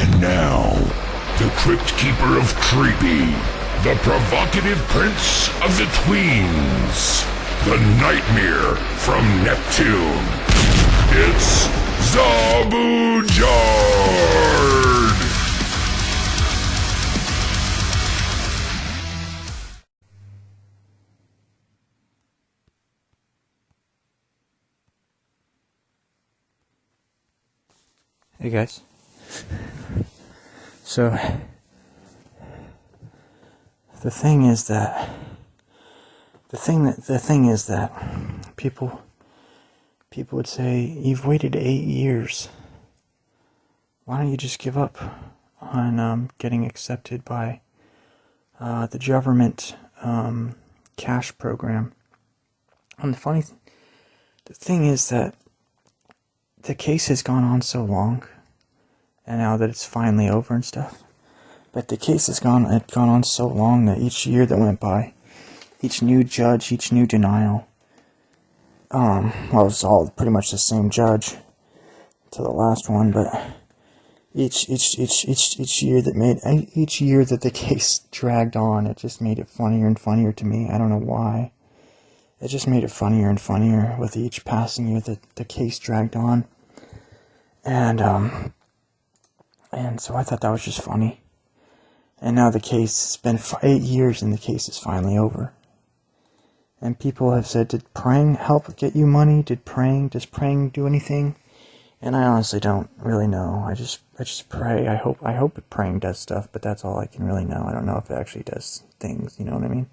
And now, the Crypt Keeper of Creepy, the provocative prince of the tweens, the nightmare from Neptune. It's Zabujard! Hey guys. So the thing is that people would say, you've waited 8 years. Why don't you just give up on getting accepted by the government cash program? And the thing is that the case has gone on so long, and now that it's finally over and stuff, but the case had gone on so long that each year that went by, each new judge, each new denial, well, it was all pretty much the same judge to the last one, but each year that the case dragged on, it just made it funnier and funnier to me. I don't know why. It just made it funnier and funnier with each passing year that the case dragged on. And so I thought that was just funny. And now the case, it's been 8 years and the case is finally over. And people have said, did praying help get you money? Does praying do anything? And I honestly don't really know. I just pray. I hope praying does stuff, but that's all I can really know. I don't know if it actually does things, you know what I mean?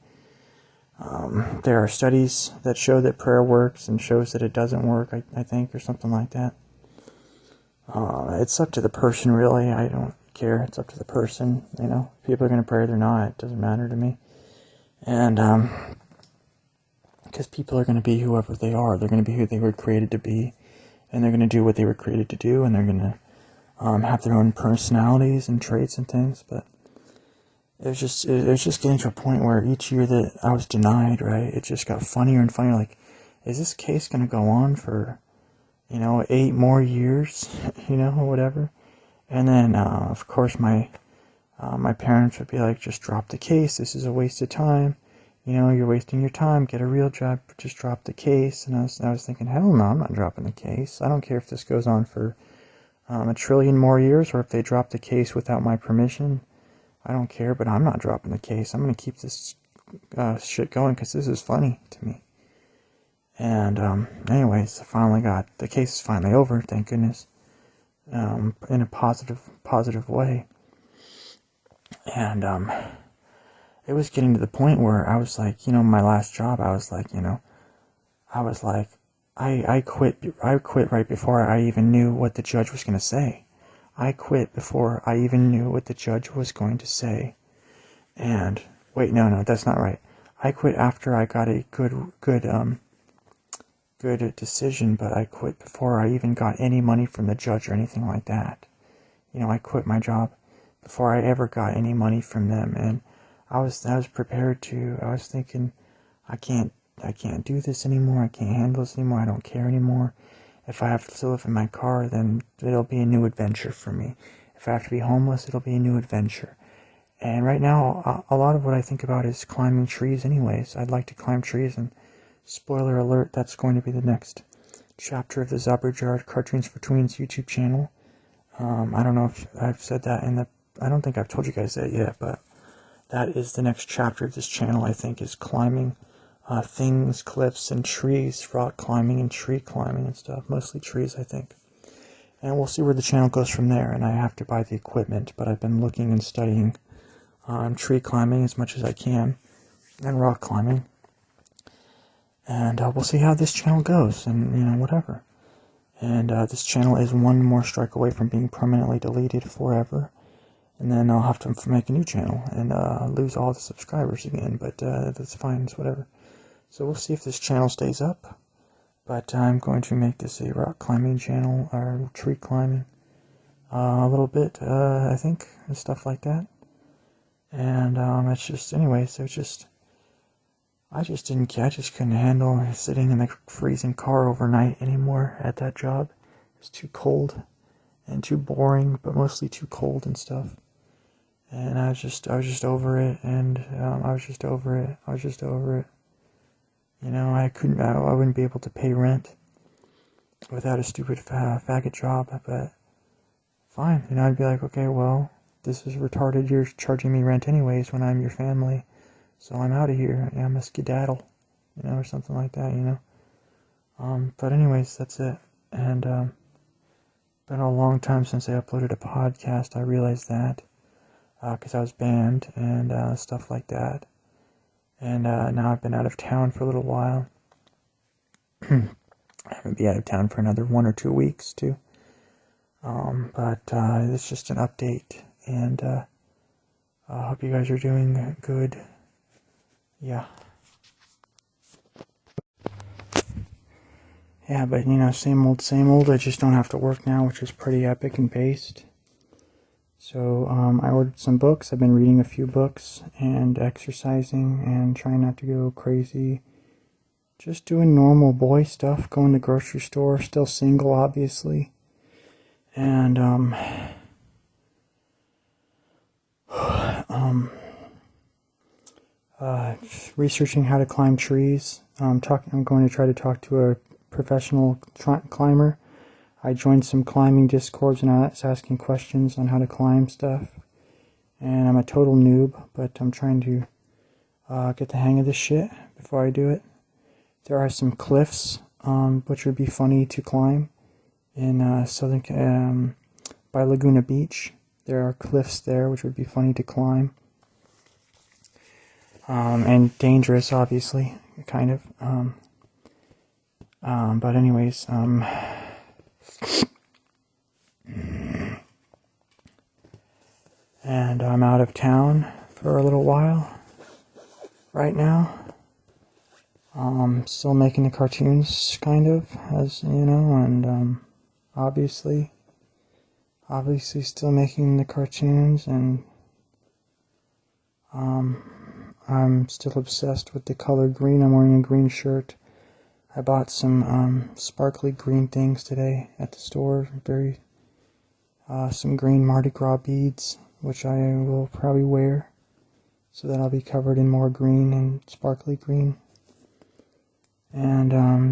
There are studies that show that prayer works and shows that it doesn't work, I think, or something like that. It's up to the person, really. I don't care. It's up to the person, you know. People are going to pray or they're not. It doesn't matter to me. And, because people are going to be whoever they are. They're going to be who they were created to be. And they're going to do what they were created to do. And they're going to, have their own personalities and traits and things. But it was just getting to a point where each year that I was denied, right, it just got funnier and funnier. Like, is this case going to go on for, 8 more years, or whatever? And then, of course, my parents would be like, just drop the case. This is a waste of time. You're wasting your time. Get a real job. Just drop the case. And I was thinking, hell no, I'm not dropping the case. I don't care if this goes on for 1 trillion more years or if they drop the case without my permission. I don't care, but I'm not dropping the case. I'm going to keep this shit going because this is funny to me. And anyways, the case is finally over, thank goodness, in a positive way. And it was getting to the point where I was like, my last job, I was like, I quit right before I even knew what the judge was going to say. I quit before I even knew what the judge was going to say. And wait, no, that's not right. I quit after I got a good decision, but I quit before I even got any money from the judge or anything like that. I quit my job before I ever got any money from them, and I was prepared to. I was thinking, I can't do this anymore. I can't handle this anymore. I don't care anymore. If I have to live in my car, then it'll be a new adventure for me. If I have to be homeless, it'll be a new adventure. And right now, a lot of what I think about is climbing trees anyways. I'd like to climb trees, and spoiler alert, that's going to be the next chapter of the Zabujard Cartoons for Tweens YouTube channel. I don't know if I've said that I don't think I've told you guys that yet, but that is the next chapter of this channel, I think, is climbing things, cliffs, and trees, rock climbing and tree climbing and stuff, mostly trees, I think. And we'll see where the channel goes from there, and I have to buy the equipment, but I've been looking and studying tree climbing as much as I can, and rock climbing. And we'll see how this channel goes, and whatever. And this channel is one more strike away from being permanently deleted forever. And then I'll have to make a new channel and lose all the subscribers again. But that's fine, it's whatever. So we'll see if this channel stays up. But I'm going to make this a rock climbing channel, or tree climbing. A little bit, I think, and stuff like that. And it's just, anyways, it's just... I just couldn't handle sitting in the freezing car overnight anymore at that job. It was too cold. and too boring, but mostly too cold and stuff. And I was just over it, and I was just over it. You know, I wouldn't be able to pay rent without a stupid faggot job, but fine. You know, I'd be like, okay, well, this is retarded. You're charging me rent anyways when I'm your family, so I'm out of here. I'm a skedaddle, you know, or something like that, you know. But anyways, that's it. And been a long time since I uploaded a podcast. I realized that because I was banned and stuff like that. And now I've been out of town for a little while. I'm gonna be out of town for another 1 or 2 weeks too. But it's just an update, and I hope you guys are doing good. Yeah. Yeah, but you know, same old, same old. I just don't have to work now, which is pretty epic and based. So I ordered some books. I've been reading a few books and exercising and trying not to go crazy. Just doing normal boy stuff, going to the grocery store, still single, obviously. And researching how to climb trees. I'm going to try to talk to a professional climber. I joined some climbing discords and I was asking questions on how to climb stuff. And I'm a total noob, but I'm trying to get the hang of this shit before I do it. There are some cliffs, which would be funny to climb in by Laguna Beach. There are cliffs there, which would be funny to climb. And dangerous, obviously, kind of. But anyways, and I'm out of town for a little while right now. Still making the cartoons, kind of, as you know, and obviously still making the cartoons, and I'm still obsessed with the color green. I'm wearing a green shirt. I bought some sparkly green things today at the store. Some green Mardi Gras beads, which I will probably wear, so that I'll be covered in more green and sparkly green. And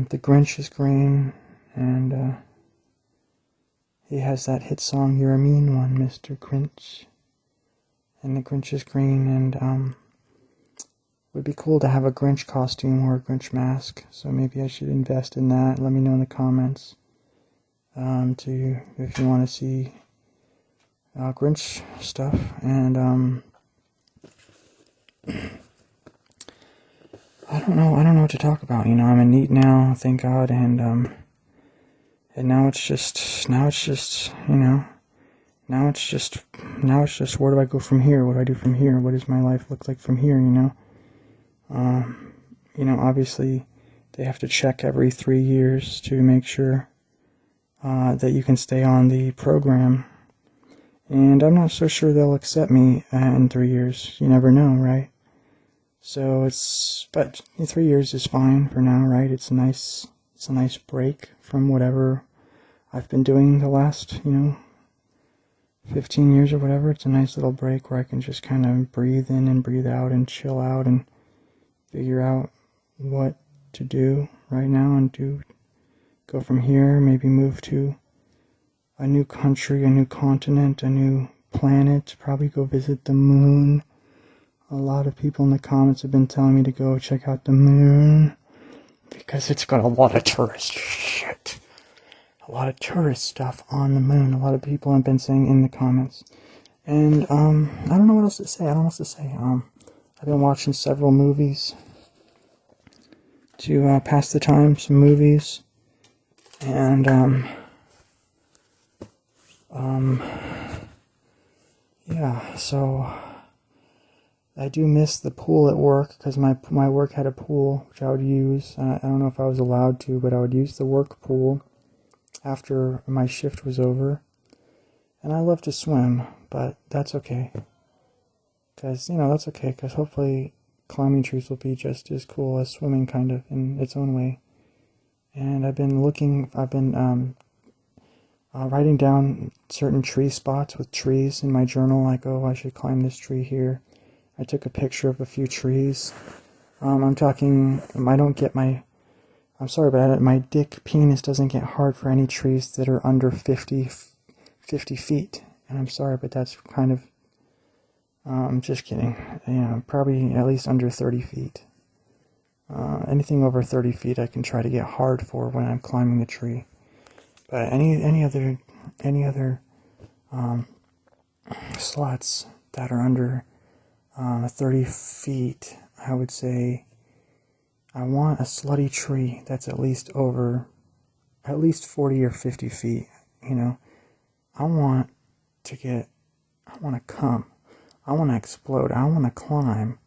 the Grinch is green, and he has that hit song, "You're a Mean One, Mr. Grinch." And the Grinch is green, and would be cool to have a Grinch costume or a Grinch mask, so maybe I should invest in that. Let me know in the comments if you want to see Grinch stuff. And I don't know what to talk about. You know, I'm a NEET now, thank God, and now it's just you know, now it's just where do I go from here? What do I do from here? What does my life look like from here? You know. You know, obviously they have to check every 3 years to make sure that you can stay on the program, and I'm not so sure they'll accept me in 3 years. You never know, right? So but 3 years is fine for now, right? It's a nice break from whatever I've been doing the last, 15 years or whatever. It's a nice little break where I can just kind of breathe in and breathe out and chill out and figure out what to do right now and go from here, maybe move to a new country, a new continent, a new planet, probably go visit the moon. A lot of people in the comments have been telling me to go check out the moon because it's got a lot of tourist shit. A lot of tourist stuff on the moon. A lot of people have been saying in the comments. And I don't know what else to say. I've been watching several movies to pass the time, some movies, and yeah, so I do miss the pool at work, because my work had a pool, which I would use. I don't know if I was allowed to, but I would use the work pool after my shift was over. And I love to swim, but that's okay. Because, that's okay, because hopefully climbing trees will be just as cool as swimming, kind of, in its own way. And I've been writing down certain tree spots with trees in my journal, like, oh, I should climb this tree here. I took a picture of a few trees. I'm sorry about it, my dick penis doesn't get hard for any trees that are under 50 feet. And I'm sorry, but that's kind of, I'm just kidding. Probably at least under 30 feet. Anything over 30 feet I can try to get hard for when I'm climbing the tree. But any other slots that are under 30 feet, I would say I want a slutty tree that's at least 40 or 50 feet. I want to come. I want to explode. I want to climb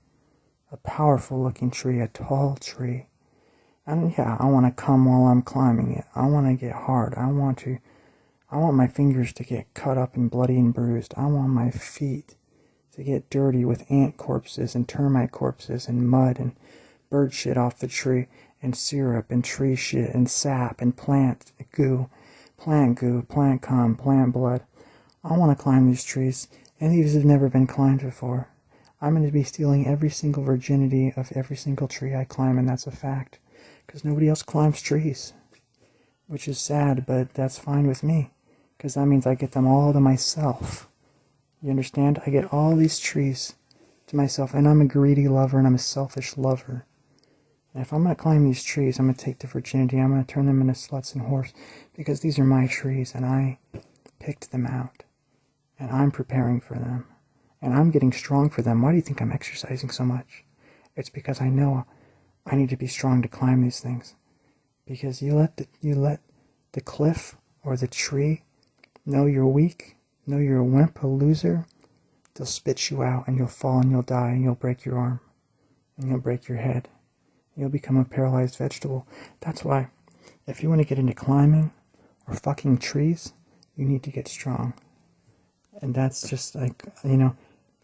a powerful looking tree, a tall tree. And yeah, I want to come while I'm climbing it. I want to get hard. I want my fingers to get cut up and bloody and bruised. I want my feet to get dirty with ant corpses and termite corpses and mud and bird shit off the tree and syrup and tree shit and sap and plant goo, plant cum, plant blood. I want to climb these trees, and these have never been climbed before. I'm going to be stealing every single virginity of every single tree I climb, and that's a fact. Because nobody else climbs trees. Which is sad, but that's fine with me. Because that means I get them all to myself. You understand? I get all these trees to myself, and I'm a greedy lover, and I'm a selfish lover. And if I'm going to climb these trees, I'm going to take the virginity, I'm going to turn them into sluts and whores, because these are my trees, and I picked them out. And I'm preparing for them. And I'm getting strong for them. Why do you think I'm exercising so much? It's because I know I need to be strong to climb these things. Because you let the cliff or the tree know you're weak, know you're a wimp, a loser, they'll spit you out and you'll fall and you'll die and you'll break your arm and you'll break your head. You'll become a paralyzed vegetable. That's why, if you want to get into climbing or fucking trees, you need to get strong. And that's just like,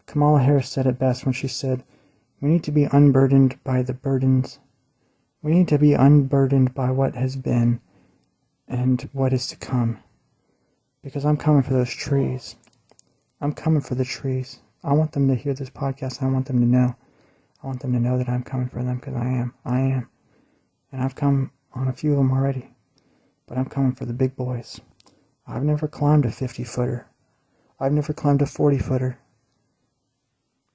Kamala Harris said it best when she said, we need to be unburdened by the burdens. We need to be unburdened by what has been and what is to come. Because I'm coming for those trees. I'm coming for the trees. I want them to hear this podcast. I want them to know. I want them to know that I'm coming for them, because I am. And I've come on a few of them already. But I'm coming for the big boys. I've never climbed a 50-footer. I've never climbed a 40-footer.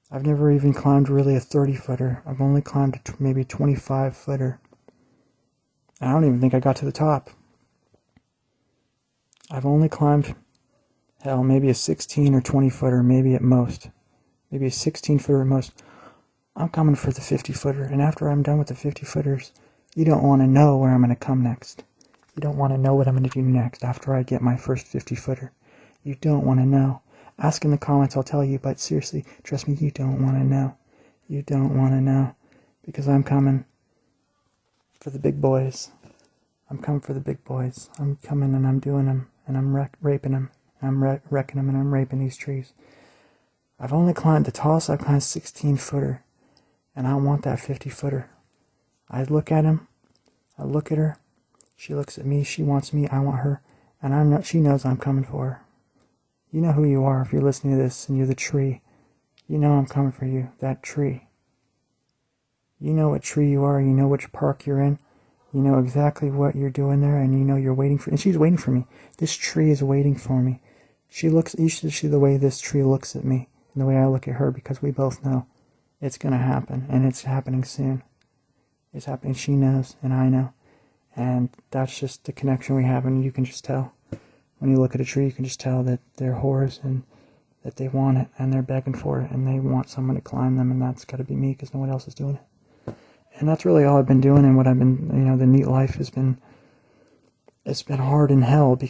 I've never even climbed really a 30-footer. I've only climbed maybe a 25-footer. I don't even think I got to the top. I've only climbed, maybe a 16 or 20-footer, maybe at most. Maybe a 16-footer at most. I'm coming for the 50-footer, and after I'm done with the 50-footers, you don't want to know where I'm going to come next. You don't want to know what I'm going to do next after I get my first 50-footer. You don't want to know. Ask in the comments, I'll tell you, but seriously, trust me, you don't want to know. You don't want to know. Because I'm coming for the big boys. I'm coming for the big boys. I'm coming and I'm doing them, and I'm raping them. I'm wrecking them, and I'm raping these trees. I've only climbed, the tallest I've climbed 16-footer, and I want that 50-footer. I look at him, I look at her, she looks at me, she wants me, I want her, and she knows I'm coming for her. You know who you are if you're listening to this and you're the tree. You know I'm coming for you, that tree. You know what tree you are, you know which park you're in, you know exactly what you're doing there, and you know you're waiting for, and she's waiting for me. This tree is waiting for me. You should see the way this tree looks at me, and the way I look at her, because we both know it's going to happen, and it's happening soon. It's happening, she knows, and I know. And that's just the connection we have, and you can just tell. When you look at a tree, you can just tell that they're whores and that they want it, and they're begging for it, and they want someone to climb them, and that's got to be me, because no one else is doing it. And that's really all I've been doing, and what I've been, the NEET life has been, it's been hard in hell, but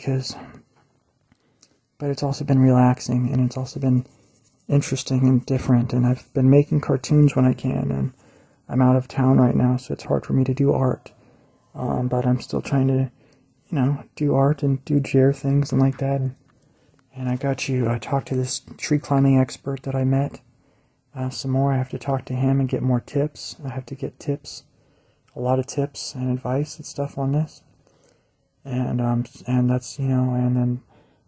it's also been relaxing, and it's also been interesting and different, and I've been making cartoons when I can, and I'm out of town right now, so it's hard for me to do art, but I'm still trying to, do art and do JAIR things and like that. And I got to talk to this tree climbing expert that I met some more. I have to talk to him and get more tips. I have to get tips, a lot of tips and advice and stuff on this. And that's, and then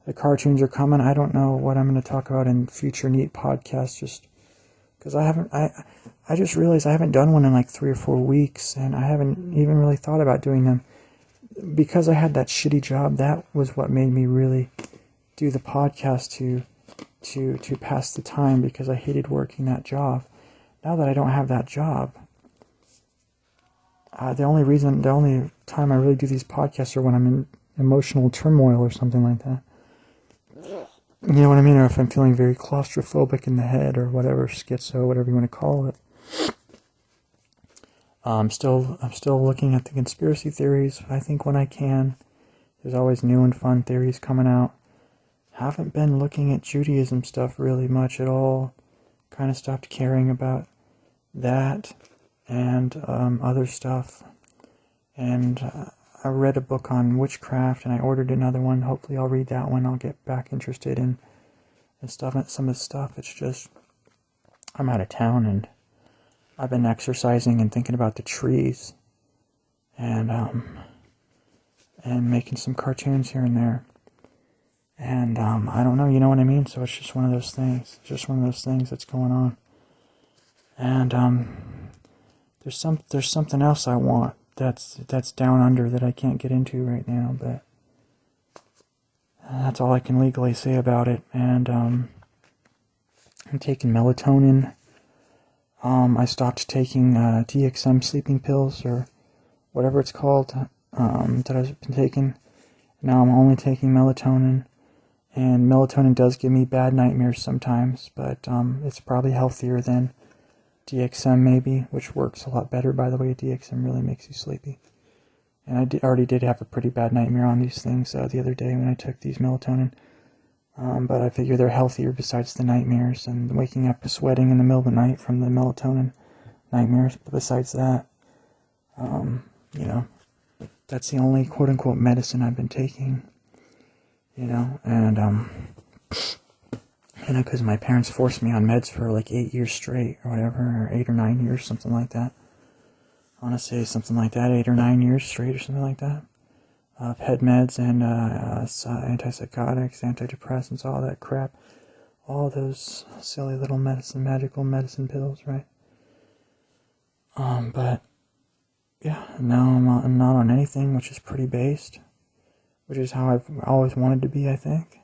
the cartoons are coming. I don't know what I'm going to talk about in future NEET podcasts, just because I just realized I haven't done one in like 3 or 4 weeks, and I haven't even really thought about doing them. Because I had that shitty job, that was what made me really do the podcast to pass the time, because I hated working that job. Now that I don't have that job, the only time I really do these podcasts are when I'm in emotional turmoil or something like that. You know what I mean? Or if I'm feeling very claustrophobic in the head or whatever, schizo, whatever you want to call it. I'm still looking at the conspiracy theories. I think when I can, there's always new and fun theories coming out. Haven't been looking at Judaism stuff really much at all. Kind of stopped caring about that and other stuff. And I read a book on witchcraft, and I ordered another one. Hopefully I'll read that one. I'll get back interested in stuff, some of the stuff. It's just, I'm out of town, and I've been exercising and thinking about the trees, and making some cartoons here and there. And I don't know, you know what I mean? So it's just one of those things. It's just one of those things that's going on. And there's something else I want that's down under that I can't get into right now, but that's all I can legally say about it. And I'm taking melatonin. I stopped taking DXM sleeping pills, or whatever it's called, that I've been taking. Now I'm only taking melatonin. And melatonin does give me bad nightmares sometimes, but it's probably healthier than DXM maybe, which works a lot better, by the way. DXM really makes you sleepy. And I already did have a pretty bad nightmare on these things the other day when I took these melatonin. But I figure they're healthier besides the nightmares and waking up sweating in the middle of the night from the melatonin nightmares. But besides that, that's the only quote-unquote medicine I've been taking. And because my parents forced me on meds for like 8 years straight, or whatever, or 8 or 9 years, something like that. I want to say something like that, 8 or 9 years straight, or something like that. Of head meds and antipsychotics, antidepressants, all that crap. All those silly little magical medicine pills, right? But, yeah, now I'm not on anything, which is pretty based. Which is how I've always wanted to be, I think.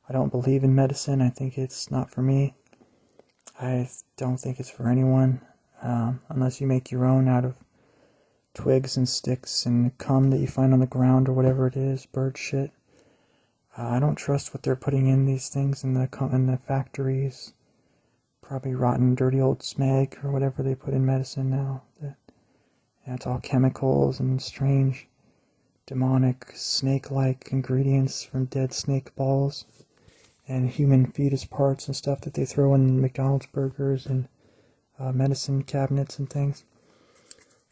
I don't believe in medicine. I think it's not for me. I don't think it's for anyone. Unless you make your own out of twigs and sticks and cum that you find on the ground or whatever it is, bird shit. I don't trust what they're putting in these things in the factories. Probably rotten, dirty old smeg or whatever they put in medicine now. It's all chemicals and strange, demonic, snake-like ingredients from dead snake balls and human fetus parts and stuff that they throw in McDonald's burgers and medicine cabinets and things.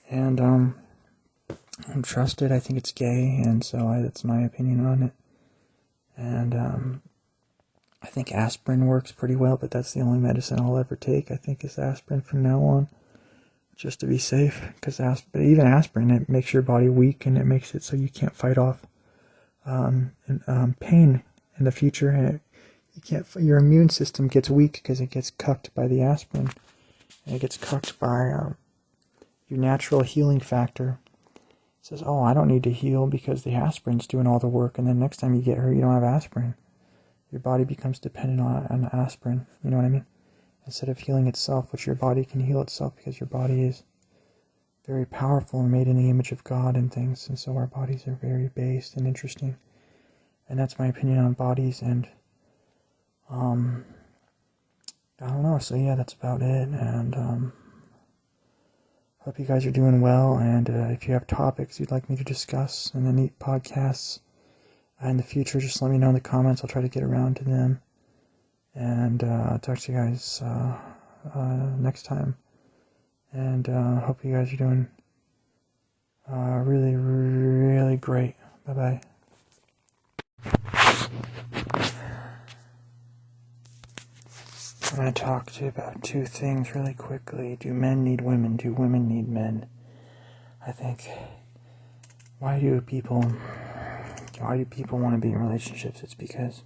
And I don't trust it. I think it's gay, and so that's my opinion on it. And I think aspirin works pretty well, but that's the only medicine I'll ever take, I think, is aspirin from now on. Just to be safe, because even aspirin, it makes your body weak, and it makes it so you can't fight off pain in the future, and your immune system gets weak because it gets cucked by the aspirin, and it gets cucked by your natural healing factor. It says, oh, I don't need to heal because the aspirin's doing all the work, and then next time you get hurt, you don't have aspirin. Your body becomes dependent on aspirin, you know what I mean? Instead of healing itself, which your body can heal itself, because your body is very powerful and made in the image of God and things, and so our bodies are very based and interesting. And that's my opinion on bodies, and I don't know, so yeah, that's about it, and hope you guys are doing well, and if you have topics you'd like me to discuss in the NEET podcasts in the future, just let me know in the comments. I'll try to get around to them. And I'll talk to you guys next time. And hope you guys are doing really, really great. Bye-bye. I'm going to talk to you about 2 things really quickly. Do men need women? Do women need men? I think, why do people why do people want to be in relationships? It's because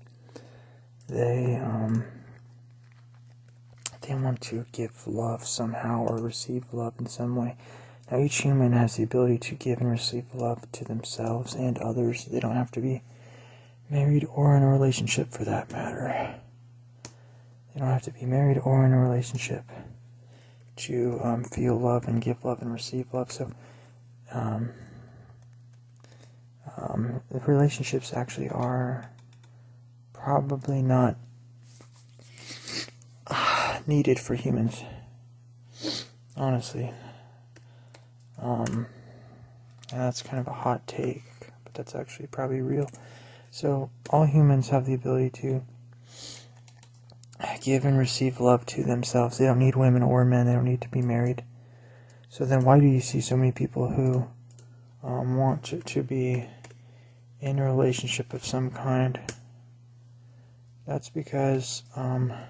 they want to give love somehow or receive love in some way. Now, each human has the ability to give and receive love to themselves and others. They don't have to be married or in a relationship for that matter. They don't have to be married or in a relationship to feel love and give love and receive love. So, the relationships actually are probably not needed for humans, honestly. And that's kind of a hot take, but that's actually probably real. So, all humans have the ability to give and receive love to themselves. They don't need women or men. They don't need to be married. So then why do you see so many people who want to be in a relationship of some kind? That's because, I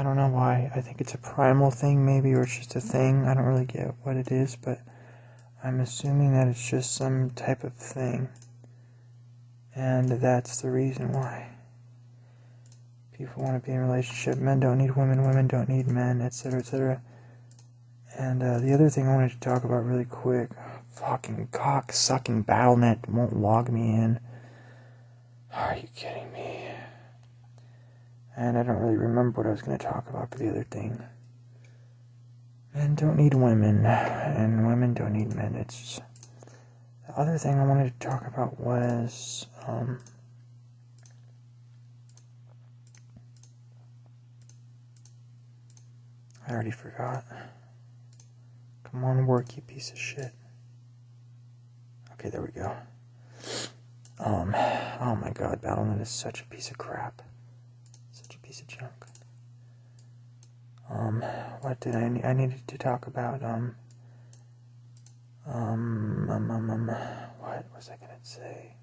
don't know why. I think it's a primal thing maybe, or it's just a thing. I don't really get what it is, but I'm assuming that it's just some type of thing. And that's the reason why people want to be in a relationship. Men don't need women, women don't need men, etc., etc. And the other thing I wanted to talk about really quick, fucking cock-sucking BattleNet won't log me in. Are you kidding me? And I don't really remember what I was going to talk about for the other thing. Men don't need women, and women don't need men. It's just... The other thing I wanted to talk about was... I already forgot. Come on, work, you piece of shit. Okay, there we go. Oh my god, BattleNet is such a piece of crap. Such a piece of junk. What did I needed to talk about, what was I gonna say?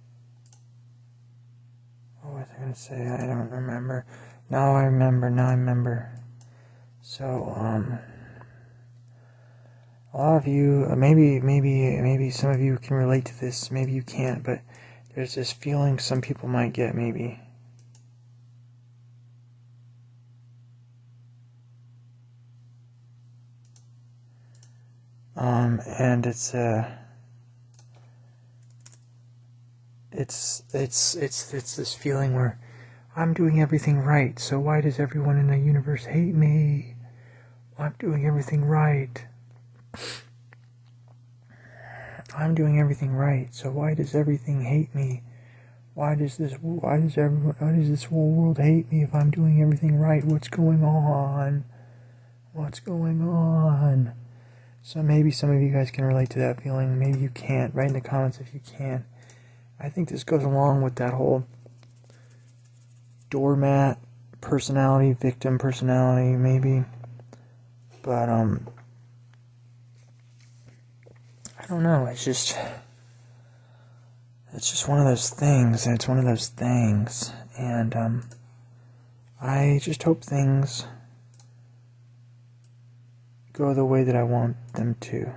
What was I gonna say? I don't remember. Now I remember. So, a lot of you, maybe some of you can relate to this, maybe you can't, but there's this feeling some people might get, maybe. And it's this feeling where I'm doing everything right, so why does everyone in the universe hate me? I'm doing everything right. I'm doing everything right, so why does everything hate me? Why does this whole world hate me if I'm doing everything right? What's going on? So maybe some of you guys can relate to that feeling. Maybe you can't. Write in the comments if you can. I think this goes along with that whole doormat personality, victim personality, maybe. But, I don't know. It's just one of those things. And, I just hope things go the way that I want them to.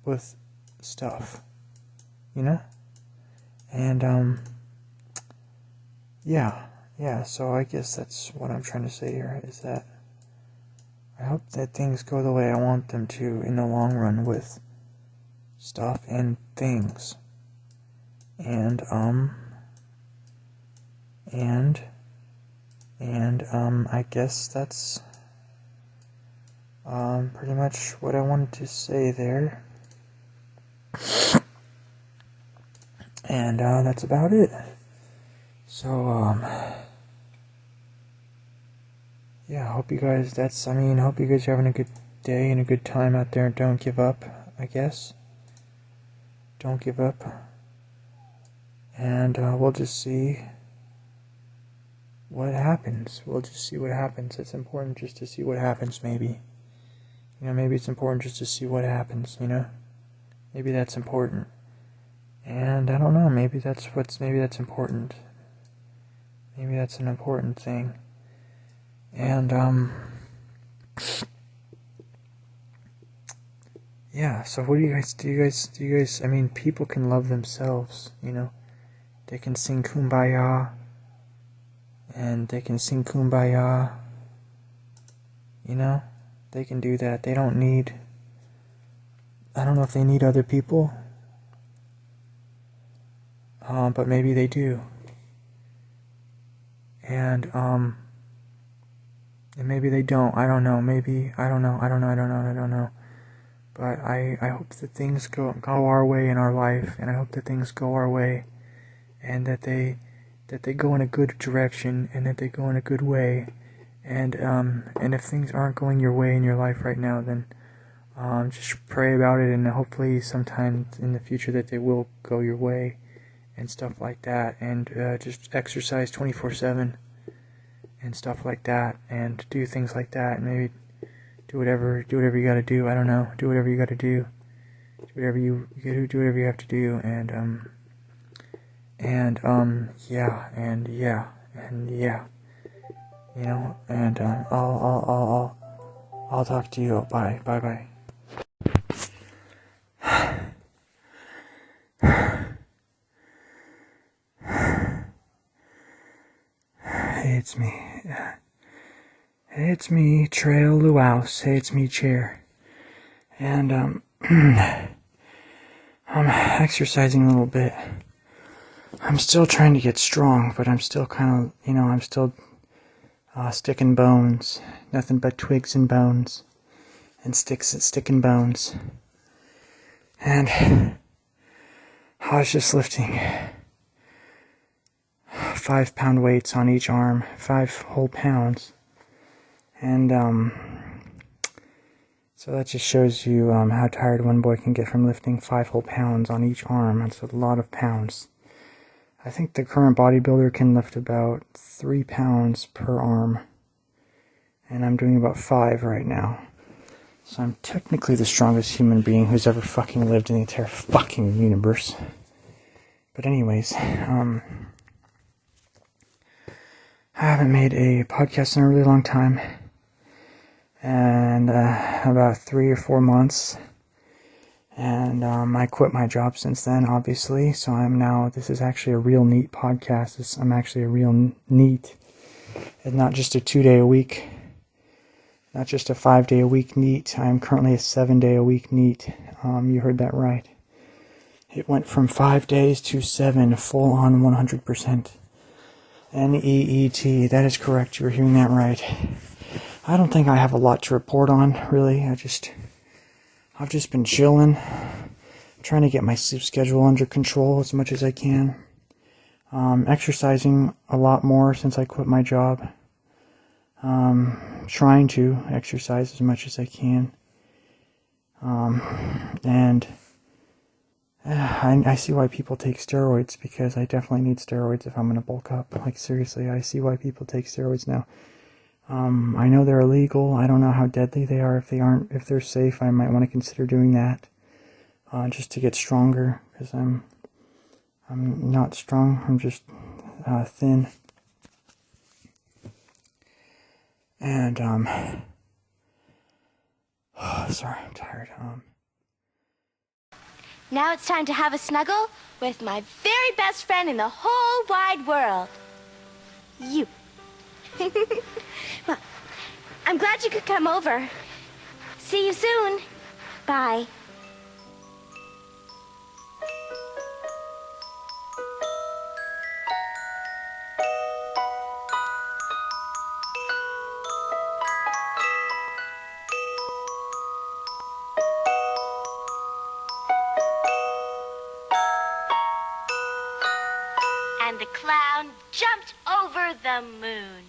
With stuff. You know? And, yeah, so I guess that's what I'm trying to say here, is that I hope that things go the way I want them to in the long run with stuff and things. And I guess that's pretty much what I wanted to say there. And that's about it. So yeah, hope you guys are having a good day and a good time out there. Don't give up, I guess. Don't give up. And we'll just see what happens. It's important just to see what happens, maybe. Maybe it's important just to see what happens, Maybe that's important. And I don't know, maybe that's important. Maybe that's an important thing. And, yeah, so what do you guys, I mean, people can love themselves, you know? They can sing Kumbaya, and they can sing Kumbaya, you know? They can do that. They don't need, I don't know if they need other people, but maybe they do. And maybe they don't. I don't know. Maybe, I don't know. But I hope that things go our way in our life, and I hope that things go our way, and that they go in a good direction, and that they go in a good way. And if things aren't going your way in your life right now, then just pray about it, and hopefully sometime in the future that they will go your way, and stuff like that. And just exercise 24/7 and stuff like that, and do things like that, and maybe do whatever you gotta do. I don't know. Do whatever you gotta do. Do whatever you have to do, and yeah. You know, and I'll talk to you. Bye. Hey, it's me. Hey, it's me, Trail Luaus. Hey, it's me, Chair. And I'm exercising a little bit. I'm still trying to get strong, but I'm still kind of, I'm still sticking bones. Nothing but twigs and bones. And sticking bones. And I was just lifting 5-pound weights on each arm. 5 whole pounds. And so that just shows you how tired one boy can get from lifting 5 whole pounds on each arm. That's a lot of pounds. I think the current bodybuilder can lift about 3 pounds per arm. And I'm doing about 5 right now. So I'm technically the strongest human being who's ever fucking lived in the entire fucking universe. But anyways, I haven't made a podcast in a really long time. And about 3 or 4 months. And I quit my job since then, obviously. So this is actually a real NEET podcast. I'm actually a real NEET. And not just a 2-day-a-week. Not just a 5-day-a-week NEET. I'm currently a 7-day-a-week NEET. You heard that right. It went from 5 days to 7, full on 100%. NEET. That is correct. You're hearing that right. I don't think I have a lot to report on, really. I've just been chilling, trying to get my sleep schedule under control as much as I can. Exercising a lot more since I quit my job. Trying to exercise as much as I can. And I see why people take steroids, because I definitely need steroids if I'm going to bulk up. Like, seriously, I see why people take steroids now. I know they're illegal. I don't know how deadly they are. If they're safe, I might want to consider doing that, just to get stronger, because I'm not strong. I'm just thin. And sorry, I'm tired. Now it's time to have a snuggle with my very best friend in the whole wide world. You. Well, I'm glad you could come over. See you soon. Bye. And the clown jumped over the moon.